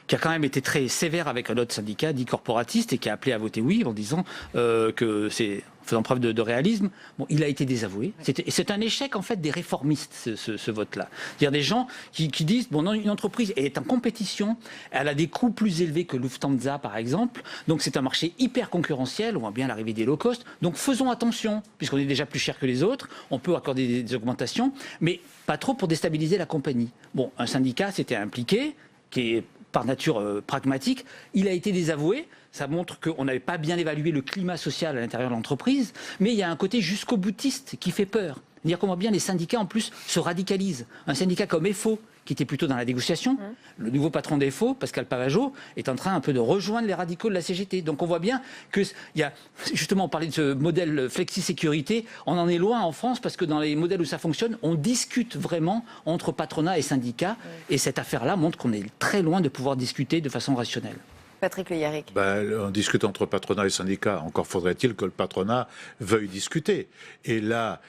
Qui a quand même été très sévère avec un autre syndicat dit corporatiste et qui a appelé à voter oui en disant que c'est faisant preuve de réalisme. Bon, il a été désavoué. C'est un échec en fait des réformistes ce vote-là. C'est-à-dire des gens qui disent bon, non, une entreprise est en compétition, elle a des coûts plus élevés que Lufthansa par exemple, donc c'est un marché hyper concurrentiel. On voit bien l'arrivée des low cost. Donc faisons attention puisqu'on est déjà plus cher que les autres. On peut accorder des augmentations, mais pas trop pour déstabiliser la compagnie. Bon, un syndicat s'était impliqué, qui est par nature pragmatique, il a été désavoué. Ça montre qu'on n'avait pas bien évalué le climat social à l'intérieur de l'entreprise, mais il y a un côté jusqu'au boutiste qui fait peur. C'est-à-dire qu'on voit bien les syndicats en plus se radicalisent. Un syndicat comme EFO, qui était plutôt dans la négociation, le nouveau patron d'EFO, Pascal Pavageau, est en train un peu de rejoindre les radicaux de la CGT. Donc on voit bien que il y a, justement, on parlait de ce modèle flexi-sécurité, on en est loin en France parce que dans les modèles où ça fonctionne, on discute vraiment entre patronat et syndicats. Et cette affaire-là montre qu'on est très loin de pouvoir discuter de façon rationnelle. Patrick Le Yarrick. On discute entre patronat et syndicat. Encore faudrait-il que le patronat veuille discuter. Et là,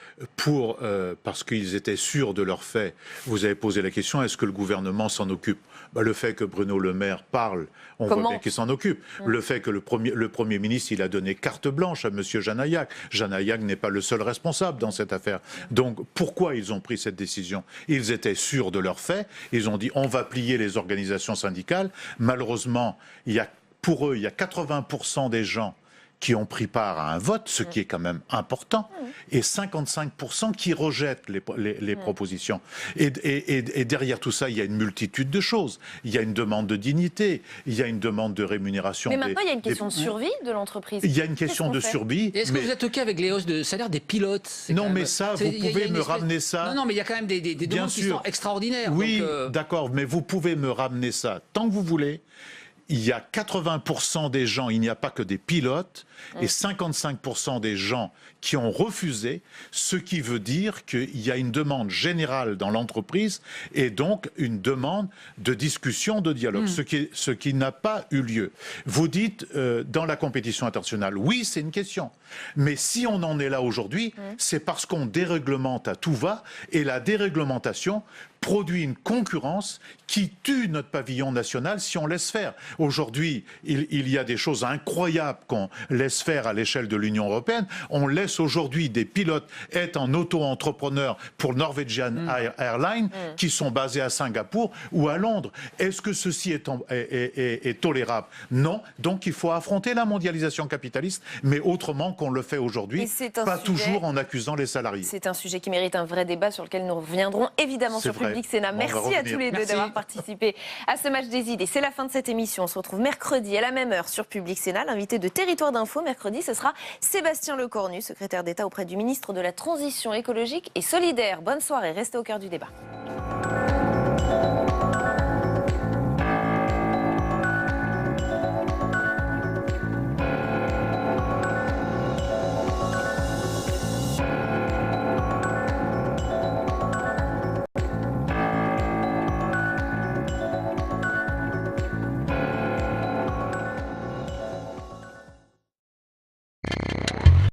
parce qu'ils étaient sûrs de leurs faits, vous avez posé la question, est-ce que le gouvernement s'en occupe ? Le fait que Bruno Le Maire parle, on voit bien qu'il s'en occupe. Le fait que le Premier ministre, il a donné carte blanche à M. Janaillac. Janaillac n'est pas le seul responsable dans cette affaire. Donc, pourquoi ils ont pris cette décision ? Ils étaient sûrs de leurs faits. Ils ont dit, on va plier les organisations syndicales. Malheureusement, pour eux, il y a 80% des gens qui ont pris part à un vote, ce qui est quand même important, et 55% qui rejettent les propositions. Et derrière tout ça, il y a une multitude de choses. Il y a une demande de dignité, il y a une demande de rémunération. Mais maintenant, il y a une question de survie de l'entreprise. Il y a une question de survie. Est-ce que vous êtes OK avec les hausses de salaire des pilotes ? Non, mais ça, vous pouvez me ramener ça. Non, mais il y a quand même des demandes qui sont extraordinaires. Oui, d'accord, mais vous pouvez me ramener ça tant que vous voulez. Il y a 80% des gens, il n'y a pas que des pilotes, et 55% des gens qui ont refusé, ce qui veut dire qu'il y a une demande générale dans l'entreprise et donc une demande de discussion, de dialogue, ce qui n'a pas eu lieu. Vous dites, dans la compétition internationale, oui, c'est une question. Mais si on en est là aujourd'hui, c'est parce qu'on déréglemente à tout va, et la déréglementation produit une concurrence qui tue notre pavillon national si on laisse faire. Aujourd'hui, il y a des choses incroyables qu'on laisse faire à l'échelle de l'Union européenne. On laisse aujourd'hui des pilotes être en auto-entrepreneur pour Norwegian Airlines qui sont basés à Singapour ou à Londres. Est-ce que ceci est tolérable ? Non. Donc il faut affronter la mondialisation capitaliste, mais autrement qu'on le fait aujourd'hui, pas toujours en accusant les salariés. C'est un sujet qui mérite un vrai débat sur lequel nous reviendrons évidemment sur Public Sénat. Merci à tous les deux d'avoir participé à ce match des idées. C'est la fin de cette émission. On se retrouve mercredi à la même heure sur Public Sénat. L'invité de Territoire d'Info mercredi, ce sera Sébastien Lecornu, secrétaire d'État auprès du ministre de la Transition écologique et solidaire. Bonne soirée, restez au cœur du débat.